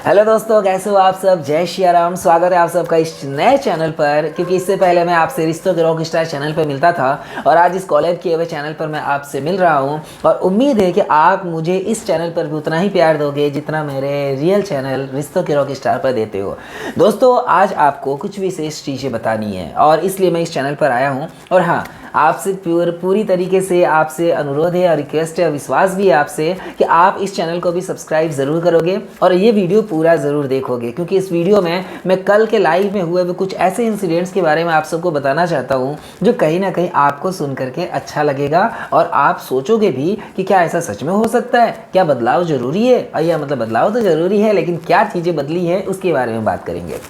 Hello दोस्तों, कैसे हो आप सब। जय श्री राम। स्वागत है आप सबका इस नए चैनल पर। क्योंकि इससे पहले मैं आपसे रिश्तों के रॉक स्टार चैनल पर मिलता था और आज इस कॉलेब किए हुए चैनल पर मैं आपसे मिल रहा हूं और उम्मीद है कि आप मुझे इस चैनल पर भी उतना ही प्यार दोगे जितना मेरे रियल चैनल रिश्तों के रॉक स्टार पर देते हो। दोस्तों, आज आपको कुछ विशेष चीज़ें बतानी है और इसलिए मैं इस चैनल पर आया हूँ। और हाँ, आपसे पूरी तरीके से आपसे अनुरोध है और रिक्वेस्ट है और विश्वास भी है आपसे कि आप इस चैनल को भी सब्सक्राइब ज़रूर करोगे और ये वीडियो पूरा ज़रूर देखोगे। क्योंकि इस वीडियो में मैं कल के लाइव में हुए कुछ ऐसे इंसिडेंट्स के बारे में आप सबको बताना चाहता हूँ जो कहीं ना कहीं आपको सुन करके अच्छा लगेगा और आप सोचोगे भी कि क्या ऐसा सच में हो सकता है, क्या बदलाव ज़रूरी है। या मतलब बदलाव तो ज़रूरी है, लेकिन क्या चीज़ें बदली है उसके बारे में बात करेंगे।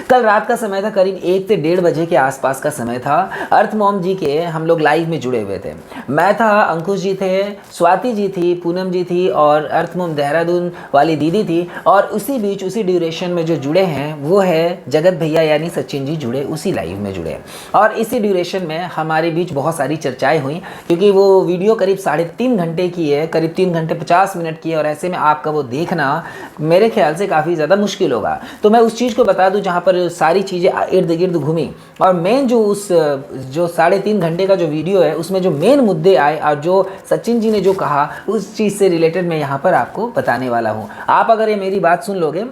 कल रात का समय था, करीब 1 से 1:30 बजे के आसपास का समय था। अर्थ मॉम जी के हम लोग लाइव में जुड़े हुए थे। मैं था, अंकुश जी थे, स्वाति जी थी, पूनम जी थी और अर्थ मॉम देहरादून वाली दीदी थी। और उसी बीच उसी ड्यूरेशन में जो जुड़े हैं वो है जगत भैया यानी सचिन जी जुड़े, उसी लाइव में जुड़े। और इसी ड्यूरेशन में हमारे बीच बहुत सारी चर्चाएँ हुई क्योंकि वो वीडियो करीब 3.5 घंटे की है, करीब 3 घंटे 50 मिनट की है। और ऐसे में आपका वो देखना मेरे ख्याल से काफ़ी ज़्यादा मुश्किल होगा। तो मैं उस चीज़ को बता दूं जहाँ पर सारी चीज़ें इर्द गिर्द घूमी और मेन जो 3.5 घंटे का जो वीडियो है उसमें जो मेन मुद्दे आए और जो सचिन जी ने जो कहा उस चीज़ से रिलेटेड मैं यहाँ पर आपको बताने वाला हूँ। आप अगर ये मेरी बात सुन लोगे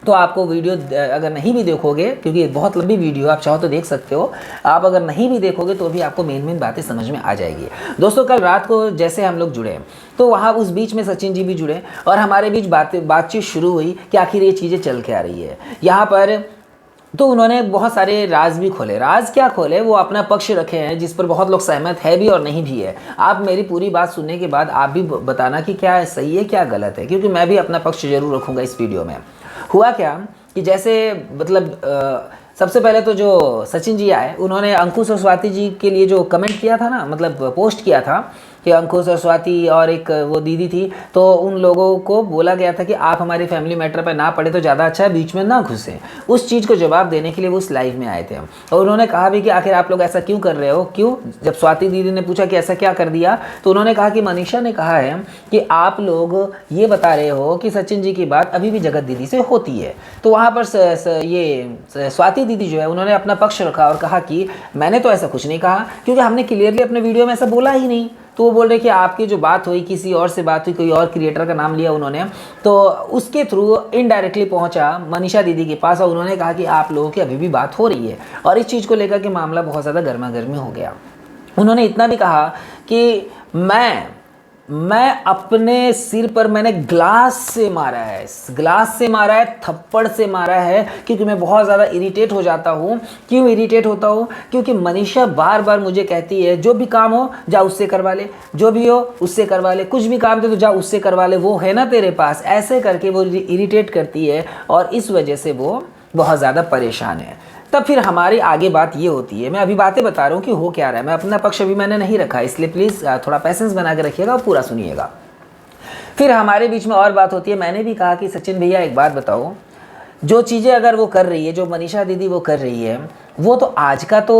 तो आपको वीडियो अगर नहीं भी देखोगे, क्योंकि बहुत लंबी वीडियो आप चाहो तो देख सकते हो, आप अगर नहीं भी देखोगे तो भी आपको मेन बातें समझ में आ जाएगी। दोस्तों, कल रात को जैसे हम लोग जुड़े तो वहाँ उस बीच में सचिन जी भी जुड़े और हमारे बीच बातचीत शुरू हुई कि आखिर ये चीज़ें चल के आ रही है यहाँ पर। तो उन्होंने बहुत सारे राज भी खोले। राज क्या खोले, वो अपना पक्ष रखे हैं जिस पर बहुत लोग सहमत है भी और नहीं भी है। आप मेरी पूरी बात सुनने के बाद आप भी बताना कि क्या सही है क्या गलत है, क्योंकि मैं भी अपना पक्ष जरूर रखूँगा इस वीडियो में। हुआ क्या कि जैसे मतलब सबसे पहले तो जो सचिन जी आए उन्होंने अंकुश और स्वाति जी के लिए जो कमेंट किया था ना, मतलब पोस्ट किया था कि अंकुश और स्वाति और एक वो दीदी थी, तो उन लोगों को बोला गया था कि आप हमारी फैमिली मैटर पर ना पड़े तो ज़्यादा अच्छा है, बीच में ना घुसें। उस चीज़ को जवाब देने के लिए वो उस लाइव में आए थे और उन्होंने कहा भी कि आखिर आप लोग ऐसा क्यों कर रहे हो, क्यों। जब स्वाति दीदी ने पूछा कि ऐसा क्या कर दिया तो उन्होंने कहा कि मनीषा ने कहा है कि आप लोग ये बता रहे हो कि सचिन जी की बात अभी भी जगत दीदी से होती है। तो वहाँ पर ये स्वाति दीदी जो है उन्होंने अपना पक्ष रखा और कहा कि मैंने तो ऐसा कुछ नहीं कहा, क्योंकि हमने क्लियरली अपने वीडियो में ऐसा बोला ही नहीं। तो वो बोल रहे कि आपकी जो बात हुई किसी और से बात हुई, कोई और क्रिएटर का नाम लिया उन्होंने, तो उसके थ्रू इनडायरेक्टली पहुंचा मनीषा दीदी के पास और उन्होंने कहा कि आप लोगों की अभी भी बात हो रही है। और इस चीज़ को लेकर के मामला बहुत ज़्यादा गर्मा गर्मी हो गया। उन्होंने इतना भी कहा कि मैं अपने सिर पर मैंने ग्लास से मारा है, थप्पड़ से मारा है, क्योंकि मैं बहुत ज़्यादा इरिटेट हो जाता हूँ। क्यों इरिटेट होता हूँ? क्योंकि मनीषा बार बार मुझे कहती है जो भी काम हो जा उससे करवा ले, जो भी हो उससे करवा ले, कुछ भी काम दे तो जा उससे करवा ले, वो है ना तेरे पास। ऐसे करके वो इरिटेट करती है और इस वजह से वो बहुत ज़्यादा परेशान है। तब फिर हमारी आगे बात ये होती है, मैं अभी बातें बता रहा हूँ कि हो क्या रहा है, मैं अपना पक्ष अभी मैंने नहीं रखा, इसलिए प्लीज़ थोड़ा पैसेंस बना के रखिएगा और पूरा सुनिएगा। फिर हमारे बीच में और बात होती है। मैंने भी कहा कि सचिन भैया एक बात बताओ, जो चीज़ें अगर वो कर रही है, जो मनीषा दीदी वो कर रही है, वो तो आज का तो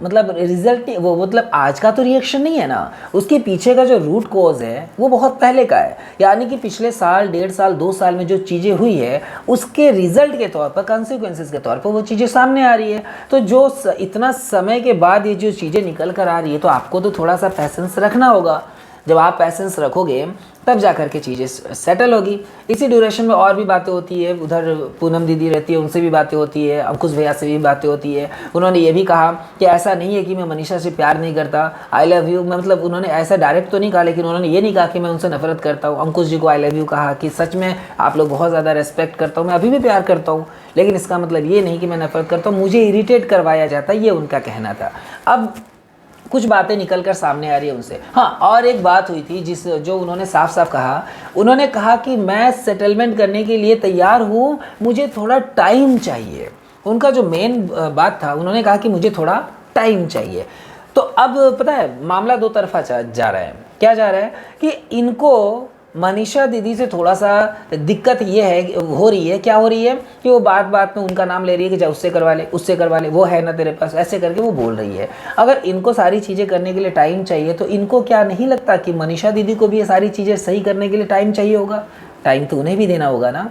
मतलब रिजल्ट नहीं, वो मतलब आज का तो रिएक्शन नहीं है ना, उसके पीछे का जो रूट कॉज है वो बहुत पहले का है। यानी कि पिछले साल, 1.5 साल, 2 साल में जो चीज़ें हुई है उसके रिजल्ट के तौर पर, कॉन्सिक्वेंसेस के तौर पर वो चीज़ें सामने आ रही है। तो जो इतना समय के बाद ये जो चीज़ें निकल कर आ रही है तो आपको तो थोड़ा सा पैसेंस रखना होगा। जब आप पैसेंस रखोगे तब जा कर के चीज़ें सेटल होगी। इसी ड्यूरेशन में और भी बातें होती है, उधर पूनम दीदी रहती है उनसे भी बातें होती है, अंकुश भैया से भी बातें होती है। उन्होंने ये भी कहा कि ऐसा नहीं है कि मैं मनीषा से प्यार नहीं करता, आई लव यू, मतलब उन्होंने ऐसा डायरेक्ट तो नहीं कहा, लेकिन उन्होंने ये नहीं कहा कि मैं उनसे नफरत करता हूँ। अंकुश जी को आई लव यू कहा कि सच में आप लोग बहुत ज़्यादा रेस्पेक्ट करता हूँ, मैं अभी भी प्यार करता हूँ, लेकिन इसका मतलब ये नहीं कि मैं नफरत करता हूँ, मुझे इरीटेट करवाया जाता है, ये उनका कहना था। अब कुछ बातें निकल कर सामने आ रही है उनसे। हाँ, और एक बात हुई थी जो उन्होंने साफ साफ कहा, उन्होंने कहा कि मैं सेटलमेंट करने के लिए तैयार हूँ, मुझे थोड़ा टाइम चाहिए। उनका जो मेन बात था, उन्होंने कहा कि मुझे थोड़ा टाइम चाहिए। तो अब पता है मामला दो तरफा जा रहा है। क्या जा रहा है कि इनको मनीषा दीदी से थोड़ा सा दिक्कत ये है, हो रही है, क्या हो रही है कि वो बात बात में उनका नाम ले रही है कि जा उससे करवा ले, उससे करवा ले, वो है ना तेरे पास, ऐसे करके वो बोल रही है। अगर इनको सारी चीज़ें करने के लिए टाइम चाहिए तो इनको क्या नहीं लगता कि मनीषा दीदी को भी ये सारी चीज़ें सही करने के लिए टाइम चाहिए होगा? टाइम तो उन्हें भी देना होगा ना।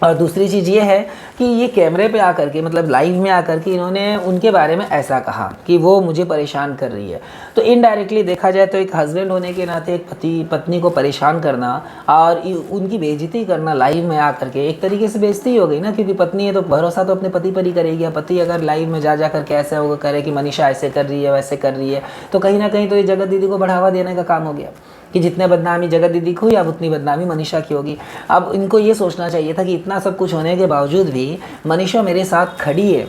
और दूसरी चीज़ ये है कि ये कैमरे पे आकर के मतलब लाइव में आकर के इन्होंने उनके बारे में ऐसा कहा कि वो मुझे परेशान कर रही है। तो इनडायरेक्टली देखा जाए तो एक हस्बैंड होने के नाते एक पति पत्नी को परेशान करना और उनकी बेइज्जती करना लाइव में आकर के एक तरीके से बेइज्जती हो गई ना, क्योंकि पत्नी है तो भरोसा तो अपने पति पर ही करेगी। पति अगर लाइव में जा कर के ऐसा होगा करे कि मनीषा ऐसे कर रही है वैसे कर रही है, तो कहीं ना कहीं तो ये जगत दीदी को बढ़ावा देने का काम हो गया कि जितने बदनामी जगत दीदी को हुई अब उतनी बदनामी मनीषा की होगी। अब इनको ये सोचना चाहिए था कि इतना सब कुछ होने के बावजूद भी मनीषा मेरे साथ खड़ी है,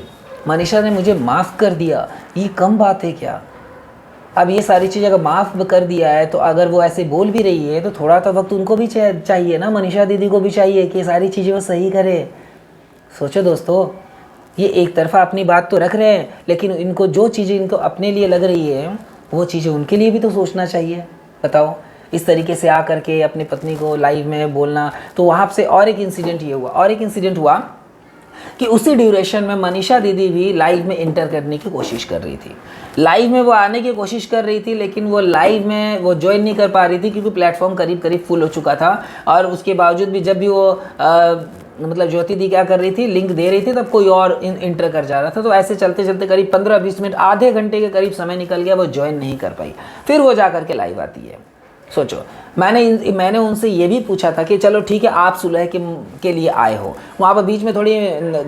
मनीषा ने मुझे माफ़ कर दिया, ये कम बात है क्या? अब ये सारी चीज़ अगर माफ़ कर दिया है तो अगर वो ऐसे बोल भी रही है तो थोड़ा तो वक्त उनको भी चाहिए ना, मनीषा दीदी को भी चाहिए कि ये सारी चीज़ें वो सही करे। सोचो दोस्तों, ये एक तरफा अपनी बात तो रख रहे हैं, लेकिन इनको जो चीज़ें इनको अपने लिए लग रही है वो चीज़ें उनके लिए भी तो सोचना चाहिए। बताओ, इस तरीके से आकर के अपनी पत्नी को लाइव में बोलना। तो वहाँ से और एक इंसिडेंट हुआ कि उसी ड्यूरेशन में मनीषा दीदी भी लाइव में इंटर करने की कोशिश कर रही थी। लाइव में वो आने की कोशिश कर रही थी, लेकिन वो लाइव में वो ज्वाइन नहीं कर पा रही थी क्योंकि प्लेटफॉर्म करीब करीब फुल हो चुका था। और उसके बावजूद भी जब भी वो मतलब ज्योति दी क्या कर रही थी, लिंक दे रही थी, तब कोई और इंटर कर जा रहा था। तो ऐसे चलते चलते करीब 15-20 मिनट, आधे घंटे के करीब समय निकल गया, वो ज्वाइन नहीं कर पाई। फिर वो जा कर के लाइव आती है। सोचो, मैंने उनसे ये भी पूछा था कि चलो ठीक है आप सुलह के लिए आए हो, वहाँ पर बीच में थोड़ी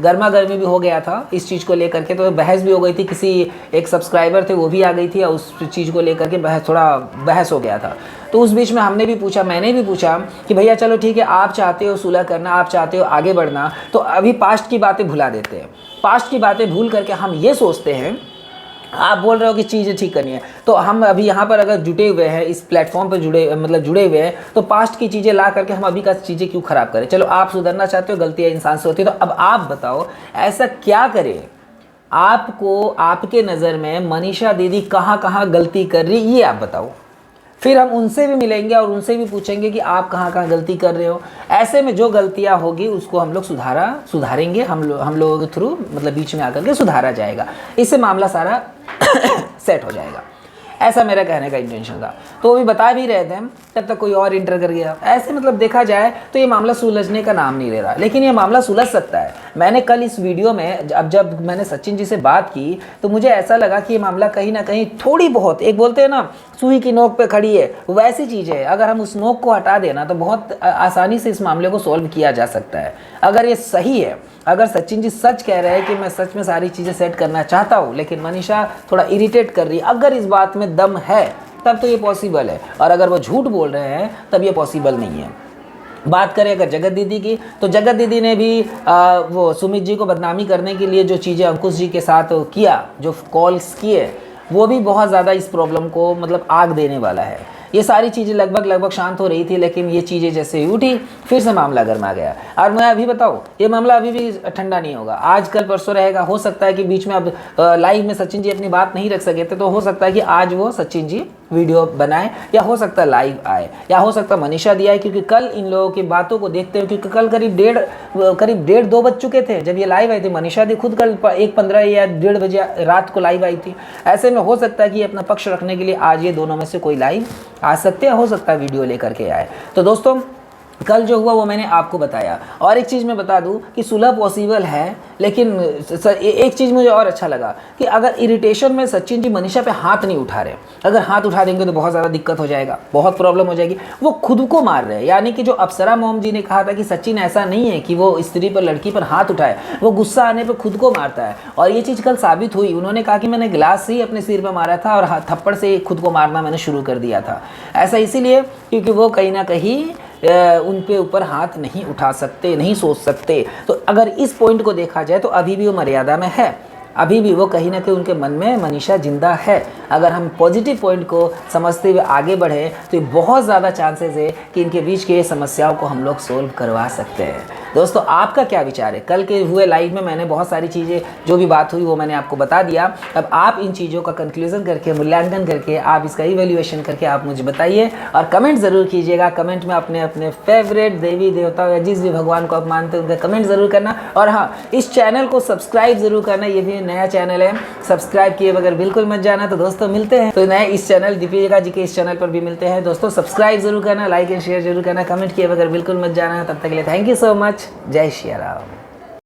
गर्मा गर्मी भी हो गया था इस चीज़ को लेकर के, तो बहस भी हो गई थी। किसी एक सब्सक्राइबर थे वो भी आ गई थी और उस चीज़ को लेकर के बहस हो गया था। तो उस बीच में मैंने भी पूछा कि भैया चलो ठीक है आप चाहते हो सुलह करना, आप चाहते हो आगे बढ़ना, तो अभी पास्ट की बातें भुला देते हैं। पास्ट की बातें भूल करके हम ये सोचते हैं, आप बोल रहे हो कि चीज़ें ठीक करनी है, तो हम अभी यहाँ पर अगर जुड़े हुए हैं, इस प्लेटफॉर्म पर जुड़े हुए हैं, तो पास्ट की चीज़ें ला करके हम अभी का चीज़ें क्यों ख़राब करें? चलो आप सुधरना चाहते हो, गलतियाँ इंसान से होती है, तो अब आप बताओ ऐसा क्या करें आपको, आपके नज़र में मनीषा दीदी कहाँ कहाँ गलती कर रही, ये आप बताओ। फिर हम उनसे भी मिलेंगे और उनसे भी पूछेंगे कि आप कहाँ कहाँ गलती कर रहे हो। ऐसे में जो गलतियाँ होगी उसको हम लोग सुधारेंगे, हम लोगों के थ्रू मतलब बीच में आकर के सुधारा जाएगा। इससे मामला सारा सेट हो जाएगा। ऐसा मेरा कहने का इंटेंशन था। तो वो भी बता भी रहे थे, तब तक कोई और इंटर कर गया। ऐसे मतलब देखा जाए तो ये मामला सुलझने का नाम नहीं ले रहा, लेकिन ये मामला सुलझ सकता है। मैंने कल इस वीडियो में जब मैंने सचिन जी से बात की तो मुझे ऐसा लगा कि ये मामला कहीं ना कहीं थोड़ी बहुत, एक बोलते हैं ना सुई की नोक पे खड़ी है, वैसी चीज़ है। अगर हम उस नोक को हटा देना तो बहुत आसानी से इस मामले को सॉल्व किया जा सकता है। अगर ये सही है, अगर सचिन जी सच कह रहे हैं कि मैं सच में सारी चीज़ें सेट करना चाहता हूँ, लेकिन मनीषा थोड़ा इरिटेट कर रही है, अगर इस बात में दम है तब तो ये पॉसिबल है। और अगर वो झूठ बोल रहे हैं तब ये पॉसिबल नहीं है। बात करें अगर जगत दीदी की, तो जगत दीदी ने भी वो सुमित जी को बदनामी करने के लिए जो चीज़ें अंकुश जी के साथ किया, जो कॉल्स किए, वो भी बहुत ज़्यादा इस प्रॉब्लम को मतलब आग देने वाला है। ये सारी चीज़ें लगभग शांत हो रही थी, लेकिन ये चीज़ें जैसे ही उठी फिर से मामला गर्मा गया। और मैं अभी बताऊँ, ये मामला अभी भी ठंडा नहीं होगा, आज कल परसों रहेगा। हो सकता है कि बीच में अब लाइव में सचिन जी अपनी बात नहीं रख सके थे, तो हो सकता है कि आज वो सचिन जी वीडियो बनाए, या हो सकता है लाइव आए, या हो सकता है मनीषा दिया है, क्योंकि कल इन लोगों की बातों को देखते हुए, क्योंकि कल करीब 1:30-2 बज चुके थे जब ये लाइव आई थी। मनीषा दी खुद कल 1:15 या 1:30 बजे रात को लाइव आई थी। ऐसे में हो सकता है कि अपना पक्ष रखने के लिए आज ये दोनों में से कोई लाइव आ सकते हैं, हो सकता है वीडियो लेकर के आए। तो दोस्तों कल जो हुआ वो मैंने आपको बताया। और एक चीज़ मैं बता दूं कि सुलह पॉसिबल है, लेकिन एक चीज़ मुझे और अच्छा लगा कि अगर इरिटेशन में सचिन जी मनीषा पे हाथ नहीं उठा रहे, अगर हाथ उठा देंगे तो बहुत ज़्यादा दिक्कत हो जाएगा, बहुत प्रॉब्लम हो जाएगी। वो खुद को मार रहे हैं, यानी कि जो अप्सरा मोम जी ने कहा था कि सचिन ऐसा नहीं है कि वो स्त्री पर, लड़की पर हाथ उठाए, वो गुस्सा आने पर खुद को मारता है। और ये चीज़ कल साबित हुई। उन्होंने कहा कि मैंने गिलास से ही अपने सिर पर मारा था और थप्पड़ से खुद को मारना मैंने शुरू कर दिया था। ऐसा इसीलिए क्योंकि वो कहीं ना कहीं उनके ऊपर हाथ नहीं उठा सकते, नहीं सोच सकते। तो अगर इस पॉइंट को देखा जाए तो अभी भी वो मर्यादा में है, अभी भी वो कहीं ना कहीं उनके मन में मनीषा जिंदा है। अगर हम पॉजिटिव पॉइंट को समझते हुए आगे बढ़े तो बहुत ज़्यादा चांसेस है कि इनके बीच के समस्याओं को हम लोग सोल्व करवा सकते हैं। दोस्तों आपका क्या विचार है? कल के हुए लाइव में मैंने बहुत सारी चीज़ें, जो भी बात हुई वो मैंने आपको बता दिया। अब आप इन चीज़ों का कंक्लूजन करके, मूल्यांकन करके, आप इसका इवैल्यूएशन करके आप मुझे बताइए और कमेंट ज़रूर कीजिएगा। कमेंट में अपने अपने फेवरेट देवी देवता या जिस भी भगवान को आप मानते हैं उनका कमेंट ज़रूर करना। और हाँ, इस चैनल को सब्सक्राइब ज़रूर करना, ये भी नया चैनल है, सब्सक्राइब किए बगैर बिल्कुल मत जाना। तो दोस्तों मिलते हैं तो नए इस चैनल दीपिका जी के इस चैनल पर भी मिलते हैं। दोस्तों सब्सक्राइब जरूर करना, लाइक एंड शेयर जरूर करना, कमेंट किए बगैर बिल्कुल मत जाना। तब तक के लिए thank you so much. Much. जय श्री राम।